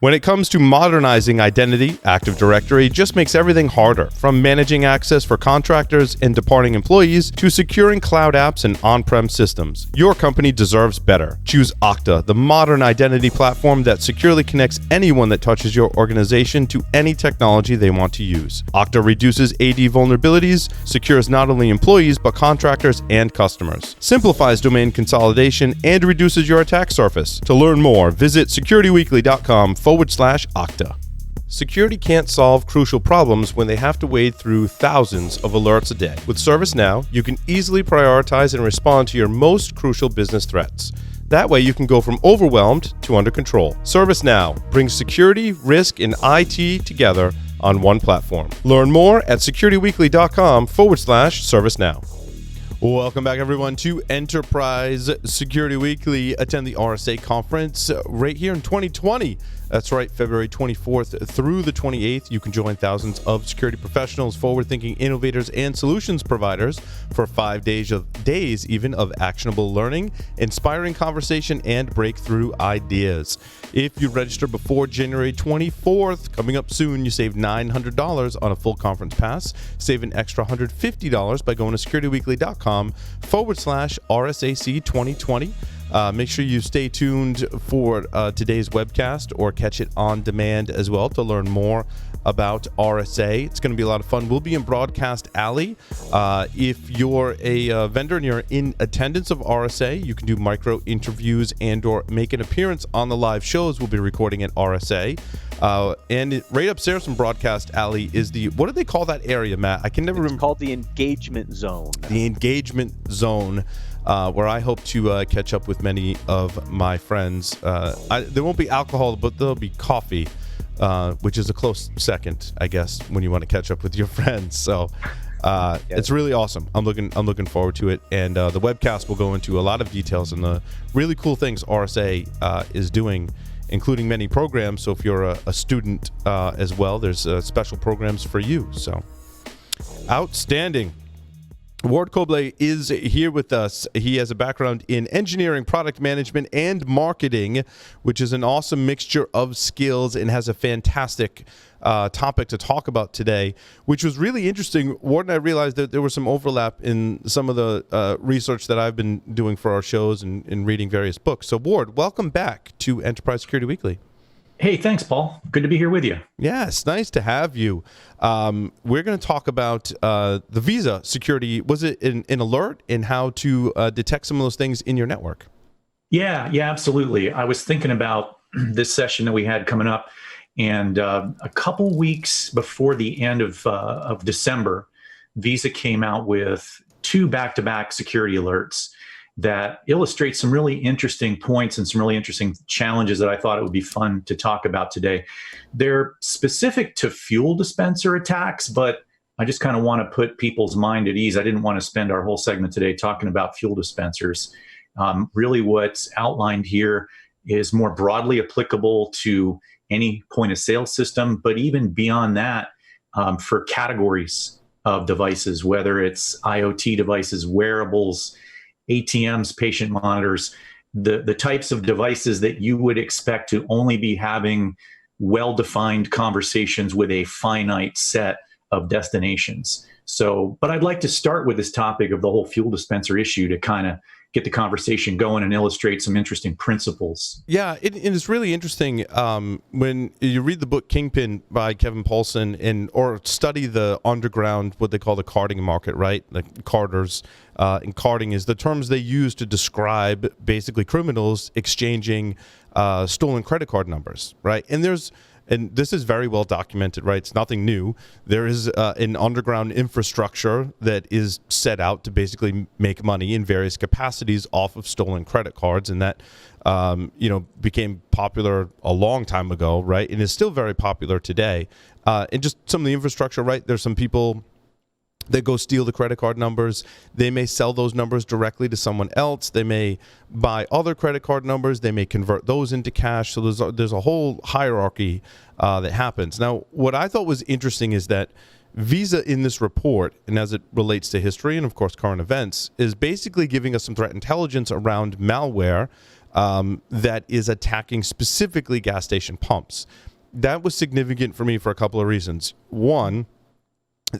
When it comes to modernizing identity, Active Directory just makes everything harder, from managing access for contractors and departing employees to securing cloud apps and on-prem systems. Your company deserves better. Choose Okta, the modern identity platform that securely connects anyone that touches your organization to any technology they want to use. Okta reduces AD vulnerabilities, secures not only employees but contractors and customers, simplifies domain consolidation, and reduces your attack surface. To learn more, visit securityweekly.com/Okta. Security can't solve crucial problems when they have to wade through thousands of alerts a day. With ServiceNow, you can easily prioritize and respond to your most crucial business threats. That way you can go from overwhelmed to under control. ServiceNow brings security, risk, and IT together on one platform. Learn more at securityweekly.com/ServiceNow. Welcome back, everyone, to Enterprise Security Weekly. Attend the RSA Conference right here in 2020. That's right, February 24th through the 28th. You can join thousands of security professionals, forward-thinking innovators, and solutions providers for 5 days of actionable learning, inspiring conversation, and breakthrough ideas. If you register before January 24th, coming up soon, you save $900 on a full conference pass. Save an extra $150 by going to securityweekly.com/RSAC 2020. Make sure you stay tuned for today's webcast or catch it on demand as well to learn more about RSA. It's going to be a lot of fun. We'll be in Broadcast Alley. If you're a vendor and you're in attendance of RSA, you can do micro interviews and or make an appearance on the live shows we'll be recording at RSA. And right upstairs from Broadcast Alley is what do they call that area, Matt? I can never remember. It's called the engagement zone. The engagement zone. Where I hope to catch up with many of my friends. There won't be alcohol, but there'll be coffee, which is a close second, I guess, when you want to catch up with your friends. So it's really awesome. I'm looking forward to it, and the webcast will go into a lot of details and the really cool things RSA is doing, including many programs. So if you're a student as well, there's special programs for you. So outstanding. Ward Cobleigh is here with us. He has a background in engineering, product management, and marketing, which is an awesome mixture of skills, and has a fantastic topic to talk about today, which was really interesting. Ward and I realized that there was some overlap in some of the research that I've been doing for our shows and reading various books. So, Ward, welcome back to Enterprise Security Weekly. Hey, thanks, Paul. Good to be here with you. Yes, nice to have you. We're going to talk about the Visa security. Was it an alert and how to detect some of those things in your network? Yeah, absolutely. I was thinking about this session that we had coming up, and a couple weeks before the end of December, Visa came out with 2 back-to-back security alerts that illustrate some really interesting points and some really interesting challenges that I thought it would be fun to talk about today. They're specific to fuel dispenser attacks, but I just kind of want to put people's mind at ease. I didn't want to spend our whole segment today talking about fuel dispensers. Really what's outlined here is more broadly applicable to any point of sale system, but even beyond that, for categories of devices, whether it's IoT devices, wearables, ATMs, patient monitors, the types of devices that you would expect to only be having well-defined conversations with a finite set of destinations. So, but I'd like to start with this topic of the whole fuel dispenser issue to kind of get the conversation going and illustrate some interesting principles. Yeah, it is really interesting when you read the book Kingpin by Kevin Paulson or study the underground, what they call the carding market, right? Like carders. And carding is the terms they use to describe basically criminals exchanging stolen credit card numbers, right? And this is very well documented, right? It's nothing new. There is an underground infrastructure that is set out to basically make money in various capacities off of stolen credit cards, and that became popular a long time ago, right? And is still very popular today. And just some of the infrastructure, right? There's some people that go steal the credit card numbers. They may sell those numbers directly to someone else. They may buy other credit card numbers. They may convert those into cash. So there's a whole hierarchy that happens. Now, what I thought was interesting is that Visa in this report, and as it relates to history and, of course, current events, is basically giving us some threat intelligence around malware that is attacking specifically gas station pumps. That was significant for me for a couple of reasons. One,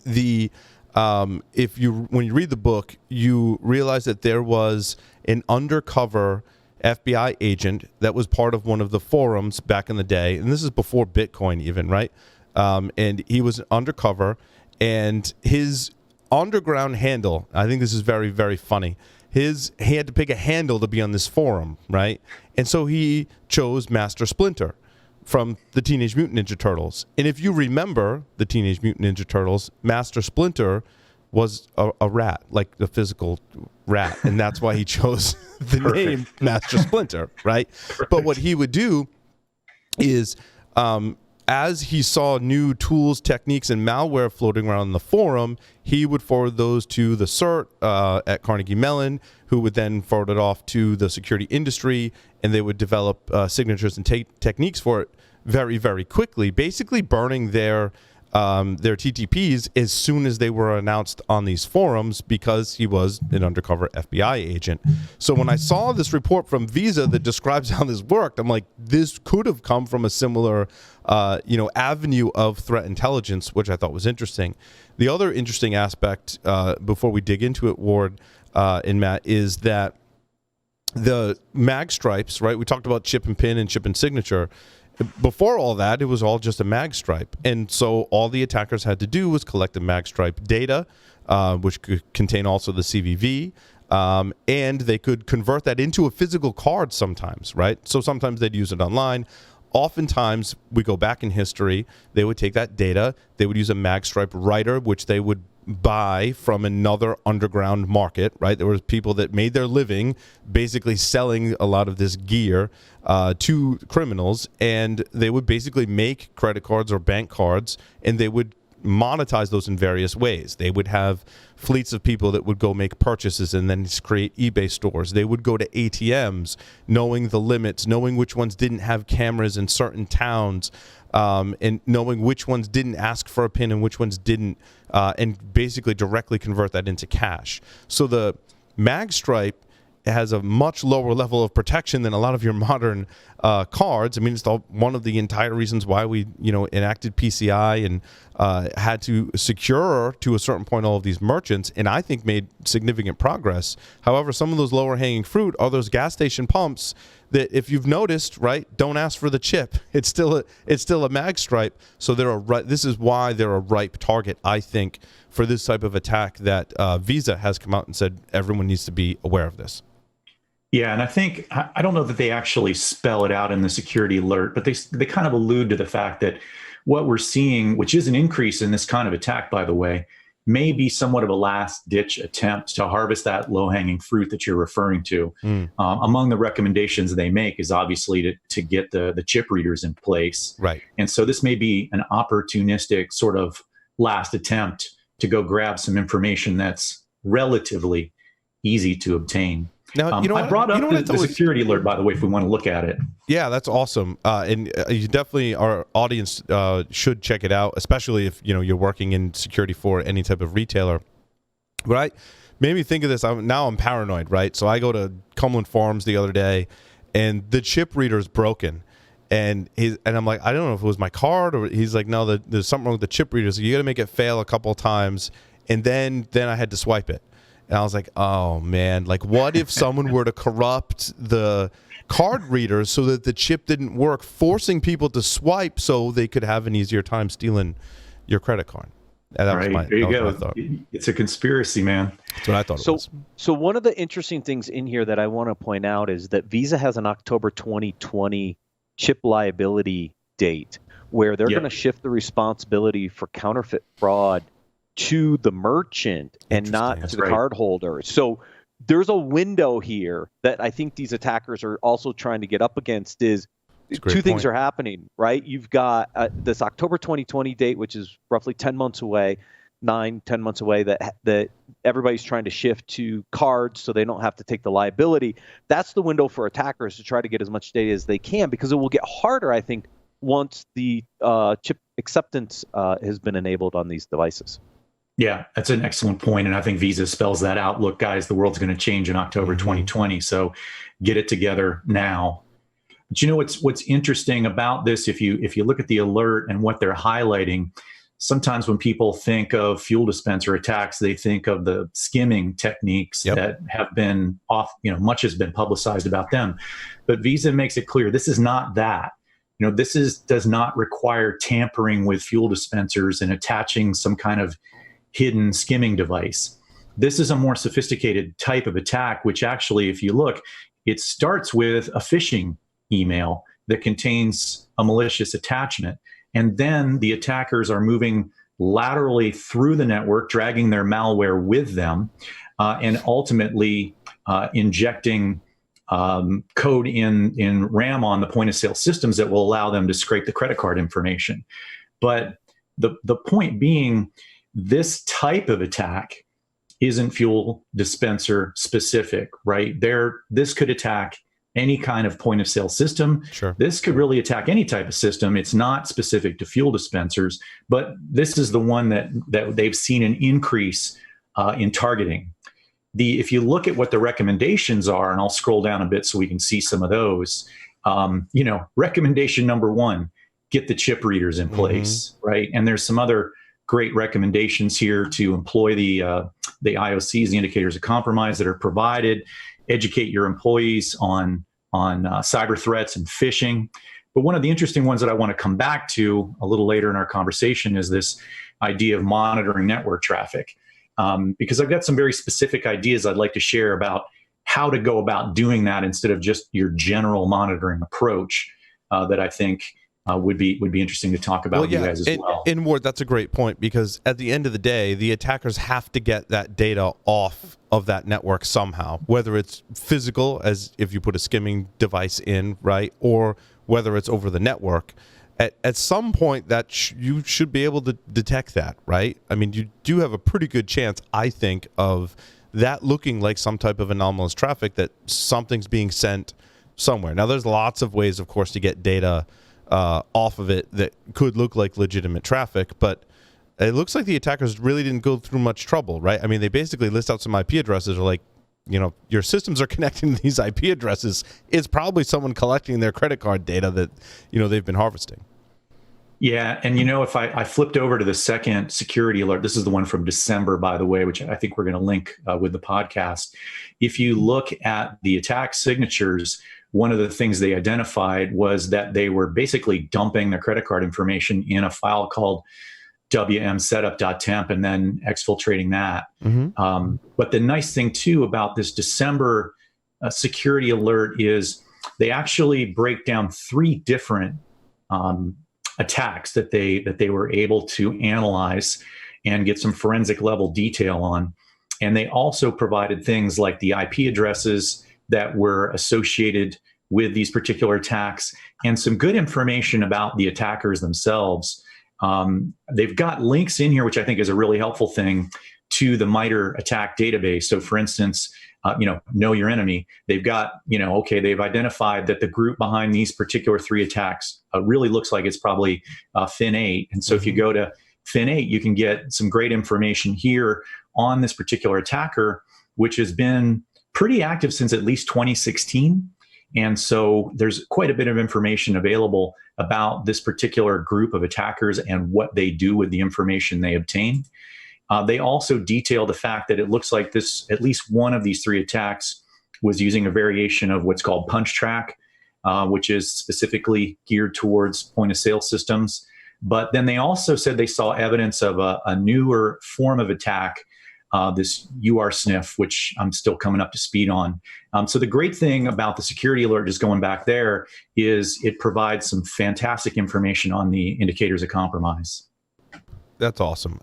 when you read the book, you realize that there was an undercover FBI agent that was part of one of the forums back in the day, and this is before Bitcoin even, right? And he was undercover, and his underground handle, I think this is very, very funny. He had to pick a handle to be on this forum, right? And so he chose Master Splinter from the Teenage Mutant Ninja Turtles. And if you remember the Teenage Mutant Ninja Turtles, Master Splinter was a rat, like the physical rat. And that's why he chose the name Master Splinter, right? But what he would do is, as he saw new tools, techniques, and malware floating around in the forum, he would forward those to the CERT at Carnegie Mellon, who would then forward it off to the security industry, and they would develop signatures and techniques for it very, very quickly, basically burning their TTPs as soon as they were announced on these forums, because he was an undercover FBI agent. So when I saw this report from Visa that describes how this worked, I'm like, this could have come from a similar avenue of threat intelligence, which I thought was interesting. The other interesting aspect, before we dig into it, Ward and Matt, is that the mag stripes, right? We talked about chip and pin and chip and signature. Before all that, it was all just a mag stripe. And so all the attackers had to do was collect the mag stripe data, which could contain also the CVV, and they could convert that into a physical card sometimes, right? So sometimes they'd use it online. Oftentimes, we go back in history, they would take that data, they would use a mag stripe writer, which they would buy from another underground market, right? There was people that made their living basically selling a lot of this gear to criminals, and they would basically make credit cards or bank cards, and they would monetize those in various ways. They would have fleets of people that would go make purchases and then create eBay stores. They would go to ATMs, knowing the limits, knowing which ones didn't have cameras in certain towns, and knowing which ones didn't ask for a PIN and which ones didn't, and basically directly convert that into cash. So the mag stripe has a much lower level of protection than a lot of your modern cards. I mean, it's one of the entire reasons why we, enacted PCI and had to secure to a certain point all of these merchants, and I think made significant progress. However, some of those lower hanging fruit are those gas station pumps that, if you've noticed, right, don't ask for the chip. It's still a mag stripe. So this is why they're a ripe target, I think, for this type of attack that Visa has come out and said everyone needs to be aware of this. Yeah, and I think, I don't know that they actually spell it out in the security alert, but they kind of allude to the fact that what we're seeing, which is an increase in this kind of attack, by the way, may be somewhat of a last-ditch attempt to harvest that low-hanging fruit that you're referring to. Among the recommendations they make is obviously to get the chip readers in place. Right. And so this may be an opportunistic sort of last attempt to go grab some information that's relatively easy to obtain. Now, I brought up the security alert, by the way, if we want to look at it. Yeah, that's awesome. And you definitely, our audience should check it out, especially if you're working in security for any type of retailer. But made me think of this. Now I'm paranoid, right? So I go to Cumberland Farms the other day, and the chip reader is broken. And I'm like, I don't know if it was my card, or he's like, no, there's something wrong with the chip reader. So you got to make it fail a couple of times, and then I had to swipe it. And I was like, oh, man, like, what if someone were to corrupt the card readers so that the chip didn't work, forcing people to swipe so they could have an easier time stealing your credit card? And that right, was there you go. thought. It's a conspiracy, man. That's what I thought it was. So one of the interesting things in here that I want to point out is that Visa has an October 2020 chip liability date where they're going to shift the responsibility for counterfeit fraud to the merchant and not to the cardholder. So there's a window here that I think these attackers are also trying to get up against. Is two things are happening, right? You've got this October 2020 date, which is roughly 10 months away, 10 months away, that everybody's trying to shift to cards so they don't have to take the liability. That's the window for attackers to try to get as much data as they can, because it will get harder, I think, once the chip acceptance has been enabled on these devices. Yeah, that's an excellent point, and I think Visa spells that out. Look, guys, the world's going to change in October 2020, so get it together now. But you know what's interesting about this? If you look at the alert and what they're highlighting, sometimes when people think of fuel dispenser attacks, they think of the skimming techniques that have been off. Much has been publicized about them, but Visa makes it clear this is not that. This does not require tampering with fuel dispensers and attaching some kind of hidden skimming device. This is a more sophisticated type of attack, which actually, if you look, it starts with a phishing email that contains a malicious attachment. And then the attackers are moving laterally through the network, dragging their malware with them, and ultimately injecting code in RAM on the point of sale systems that will allow them to scrape the credit card information. But the point being, this type of attack isn't fuel dispenser specific, right? This could attack any kind of point of sale system. Sure. This could really attack any type of system. It's not specific to fuel dispensers, but this is the one that they've seen an increase in targeting. If you look at what the recommendations are, and I'll scroll down a bit so we can see some of those. Recommendation number 1, get the chip readers in place, right? And there's some other great recommendations here to employ the IOCs, the indicators of compromise that are provided, educate your employees on cyber threats and phishing. But one of the interesting ones that I want to come back to a little later in our conversation is this idea of monitoring network traffic. Because I've got some very specific ideas I'd like to share about how to go about doing that instead of just your general monitoring approach that I think would be interesting to talk about with you guys as well. And Ward, that's a great point, because at the end of the day, the attackers have to get that data off of that network somehow, whether it's physical, as if you put a skimming device in, right, or whether it's over the network. At some point, that you should be able to detect that, right? I mean, you do have a pretty good chance, I think, of that looking like some type of anomalous traffic, that something's being sent somewhere. Now, there's lots of ways, of course, to get data off of it that could look like legitimate traffic, but it looks like the attackers really didn't go through much trouble, right? I mean, they basically list out some IP addresses, or like, your systems are connecting to these IP addresses. It's probably someone collecting their credit card data that, they've been harvesting. Yeah, and if I flipped over to the second security alert, this is the one from December, by the way, which I think we're going to link with the podcast. If you look at the attack signatures, one of the things they identified was that they were basically dumping their credit card information in a file called wmsetup.temp and then exfiltrating that. But the nice thing, too, about this December security alert is they actually break down 3 different attacks that they were able to analyze and get some forensic level detail on. And they also provided things like the IP addresses that were associated with these particular attacks and some good information about the attackers themselves. They've got links in here, which I think is a really helpful thing, to the MITRE attack database. So for instance, know your enemy. They've got, they've identified that the group behind these particular 3 attacks really looks like it's probably Fin8. And so if you go to Fin8, you can get some great information here on this particular attacker, which has been pretty active since at least 2016. And so there's quite a bit of information available about this particular group of attackers and what they do with the information they obtain. They also detail the fact that it looks like at least one of these 3 attacks was using a variation of what's called punch track, which is specifically geared towards point of sale systems. But then they also said they saw evidence of a newer form of attack, this UR-sniff, which I'm still coming up to speed on. So the great thing about the security alert, just going back there, is it provides some fantastic information on the indicators of compromise. That's awesome.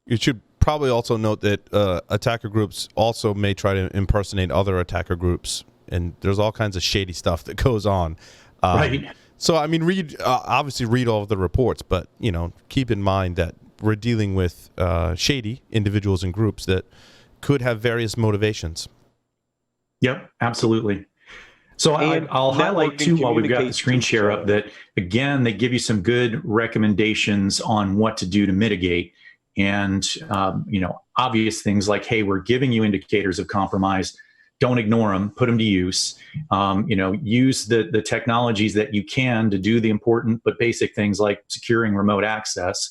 You should probably also note that attacker groups also may try to impersonate other attacker groups, and there's all kinds of shady stuff that goes on. Right. So, I mean, obviously read all of the reports, but, keep in mind that we're dealing with shady individuals and groups that could have various motivations. Yep, absolutely. So I'll highlight, too, while we've got the screen share up, that, again, they give you some good recommendations on what to do to mitigate. and obvious things like, hey, we're giving you indicators of compromise. Don't ignore them. Put them to use. Use the technologies that you can to do the important but basic things like securing remote access.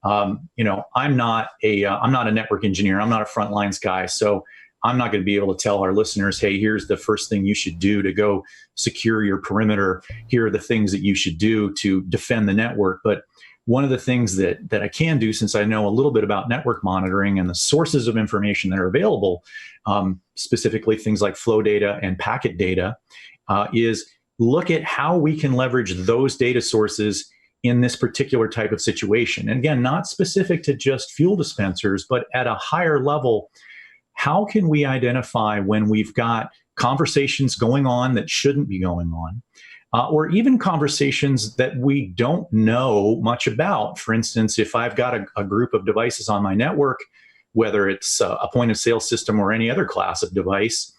I'm not a network engineer. I'm not a front lines guy. So I'm not going to be able to tell our listeners, hey, here's the first thing you should do to go secure your perimeter. Here are the things that you should do to defend the network. But one of the things that I can do, since I know a little bit about network monitoring and the sources of information that are available, specifically things like flow data and packet data, is look at how we can leverage those data sources in this particular type of situation. And again, not specific to just fuel dispensers, but at a higher level, how can we identify when we've got conversations going on that shouldn't be going on? Or even conversations that we don't know much about. For instance, if I've got a group of devices on my network, whether it's a point of sale system or any other class of device,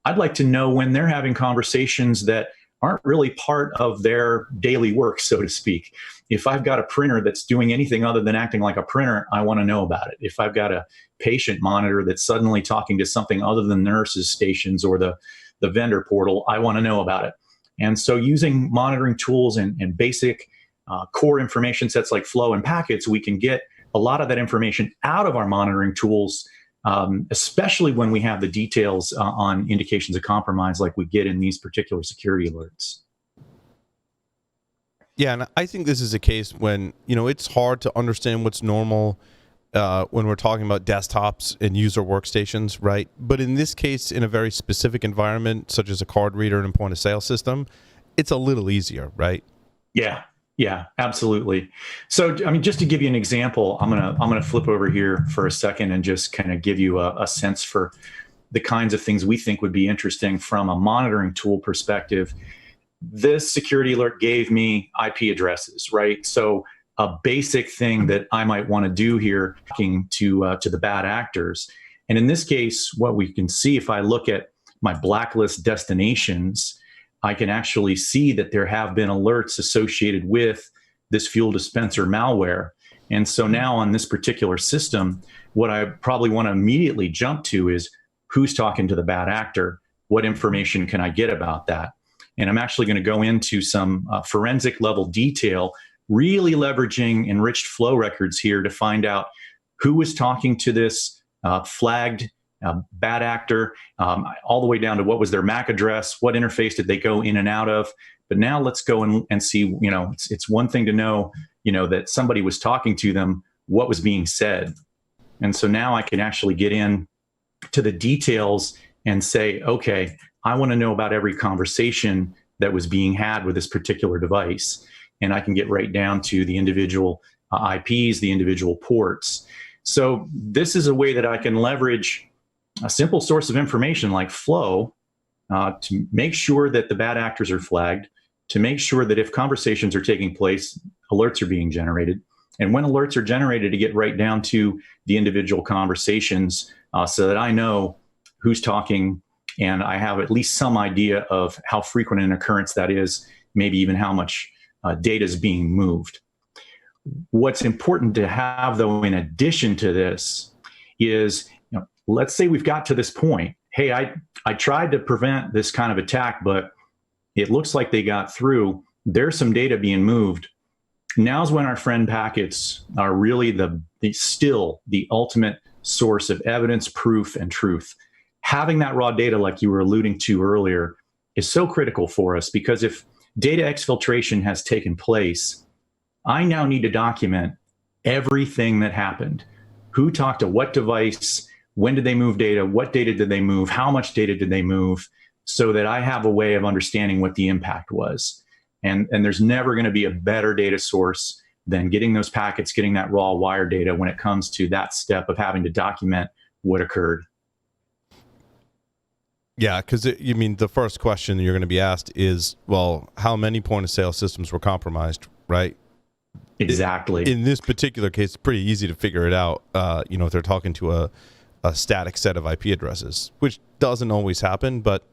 I'd like to know when they're having conversations that aren't really part of their daily work, so to speak. If I've got a printer that's doing anything other than acting like a printer, I want to know about it. If I've got a patient monitor that's suddenly talking to something other than nurses' stations or the vendor portal, I want to know about it. And so using monitoring tools and basic core information sets like flow and packets, we can get a lot of that information out of our monitoring tools, especially when we have the details on indications of compromise like we get in these particular security alerts. Yeah, and I think this is a case when, it's hard to understand what's normal when we're talking about desktops and user workstations, right? But in this case, in a very specific environment, such as a card reader and a point of sale system, it's a little easier, right? Yeah, absolutely. So, just to give you an example, I'm gonna flip over here for a second and just kind of give you a sense for the kinds of things we think would be interesting from a monitoring tool perspective. This security alert gave me IP addresses, right? So a basic thing that I might want to do here, talking to the bad actors. And in this case, what we can see, if I look at my blacklist destinations, I can actually see that there have been alerts associated with this fuel dispenser malware. And so now on this particular system, what I probably want to immediately jump to is who's talking to the bad actor? What information can I get about that? And I'm actually going to go into some forensic level detail, really leveraging enriched flow records here to find out who was talking to this flagged bad actor, all the way down to what was their MAC address, what interface did they go in and out of. But now let's go and see, it's one thing to know, that somebody was talking to them, what was being said. And so now I can actually get in to the details and say, okay, I want to know about every conversation that was being had with this particular device. And I can get right down to the individual IPs, the individual ports. So this is a way that I can leverage a simple source of information like flow to make sure that the bad actors are flagged, to make sure that if conversations are taking place, alerts are being generated. And when alerts are generated, to get right down to the individual conversations so that I know who's talking and I have at least some idea of how frequent an occurrence that is, maybe even how much data is being moved. What's important to have, though, in addition to this is, let's say we've got to this point. Hey, I tried to prevent this kind of attack, but it looks like they got through. There's some data being moved. Now's when our friend packets are really still the ultimate source of evidence, proof, and truth. Having that raw data, like you were alluding to earlier, is so critical for us, because if data exfiltration has taken place, I now need to document everything that happened. Who talked to what device? When did they move data? What data did they move? How much data did they move? So that I have a way of understanding what the impact was. And there's never going to be a better data source than getting those packets, getting that raw wire data when it comes to that step of having to document what occurred. Yeah, because the first question you're going to be asked is, well, how many point of sale systems were compromised, right? Exactly. In this particular case, it's pretty easy to figure it out. If they're talking to a static set of IP addresses, which doesn't always happen, but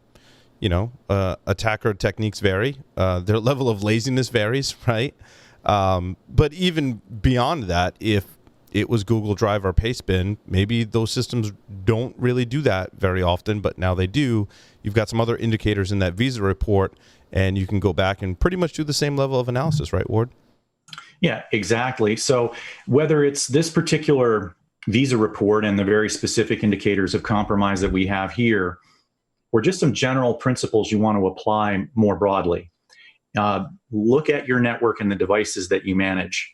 attacker techniques vary. Their level of laziness varies, right? But even beyond that, if it was Google Drive or Pastebin. Maybe those systems don't really do that very often, but now they do. You've got some other indicators in that Visa report, and you can go back and pretty much do the same level of analysis, right, Ward? Yeah, exactly. So whether it's this particular Visa report and the very specific indicators of compromise that we have here, or just some general principles you want to apply more broadly, look at your network and the devices that you manage,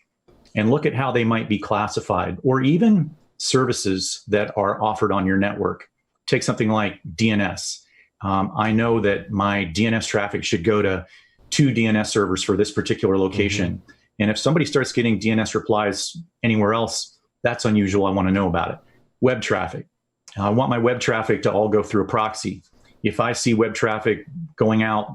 and look at how they might be classified, or even services that are offered on your network. Take something like DNS. I know that my DNS traffic should go to 2 DNS servers for this particular location. Mm-hmm. And if somebody starts getting DNS replies anywhere else, that's unusual. I want to know about it. Web traffic. I want my web traffic to all go through a proxy. If I see web traffic going out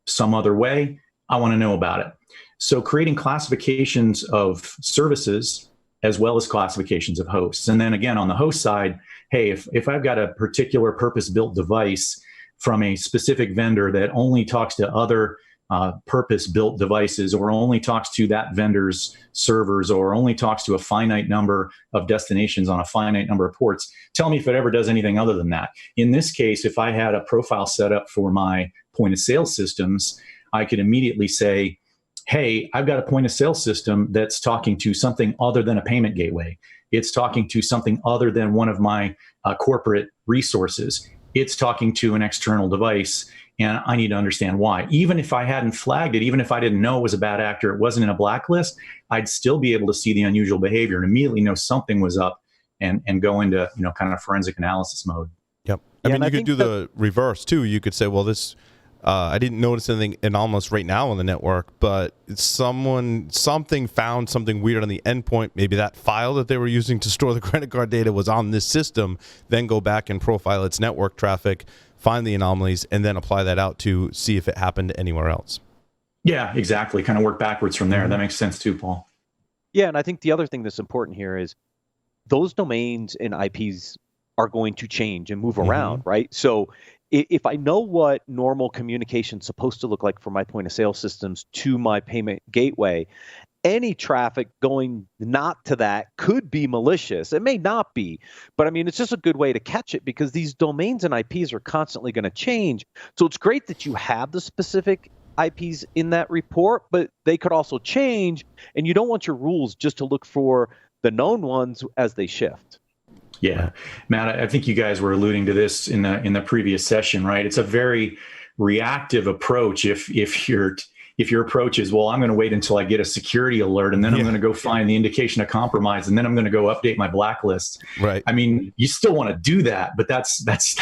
some other way, I want to know about it. So creating classifications of services as well as classifications of hosts. And then again, on the host side, hey, if I've got a particular purpose-built device from a specific vendor that only talks to other purpose-built devices, or only talks to that vendor's servers, or only talks to a finite number of destinations on a finite number of ports, tell me if it ever does anything other than that. In this case, if I had a profile set up for my point-of-sale systems, I could immediately say, hey, I've got a point-of-sale system that's talking to something other than a payment gateway. It's talking to something other than one of my corporate resources. It's talking to an external device, and I need to understand why. Even if I hadn't flagged it, even if I didn't know it was a bad actor, it wasn't in a blacklist, I'd still be able to see the unusual behavior and immediately know something was up and go into, kind of forensic analysis mode. Yep. I mean, you could do the reverse too. You could say, well, this, I didn't notice anything anomalous right now on the network, but something found something weird on the endpoint. Maybe that file that they were using to store the credit card data was on this system. Then go back and profile its network traffic, find the anomalies, and then apply that out to see if it happened anywhere else. Yeah, exactly. Kind of work backwards from there. That makes sense too, Paul. Yeah, and I think the other thing that's important here is those domains and IPs are going to change and move around, right? So if I know what normal communication is supposed to look like for my point of sale systems to my payment gateway, any traffic going not to that could be malicious. It may not be, but I mean, it's just a good way to catch it because these domains and IPs are constantly going to change. So it's great that you have the specific IPs in that report, but they could also change, and you don't want your rules just to look for the known ones as they shift. Yeah, Matt, I think you guys were alluding to this in the previous session, right? It's a very reactive approach. If your approach is, well, I'm going to wait until I get a security alert, and then I'm going to go find the indication of compromise, and then I'm going to go update my blacklist. Right. I mean, you still want to do that, but that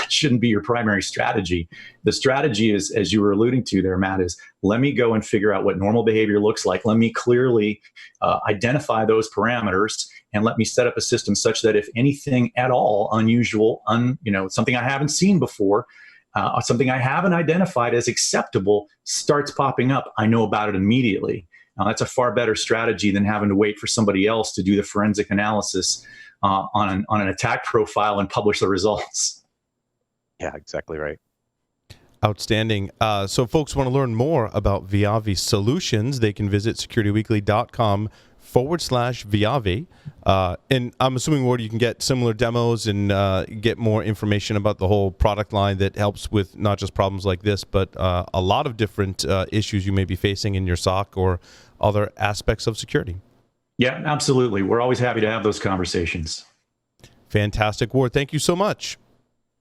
shouldn't be your primary strategy. The strategy is, as you were alluding to there, Matt, is let me go and figure out what normal behavior looks like. Let me clearly identify those parameters, and let me set up a system such that if anything at all unusual, something I haven't seen before, something I haven't identified as acceptable starts popping up, I know about it immediately. Now, that's a far better strategy than having to wait for somebody else to do the forensic analysis on an attack profile and publish the results. Yeah, exactly right. Outstanding. So folks want to learn more about Viavi solutions, they can visit securityweekly.com/Viavi. And I'm assuming, Ward, you can get similar demos and get more information about the whole product line that helps with not just problems like this, but a lot of different issues you may be facing in your SOC or other aspects of security. Yeah, absolutely. We're always happy to have those conversations. Fantastic, Ward. Thank you so much.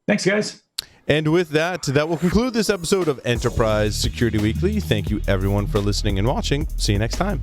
Thanks, guys. And with that will conclude this episode of Enterprise Security Weekly. Thank you, everyone, for listening and watching. See you next time.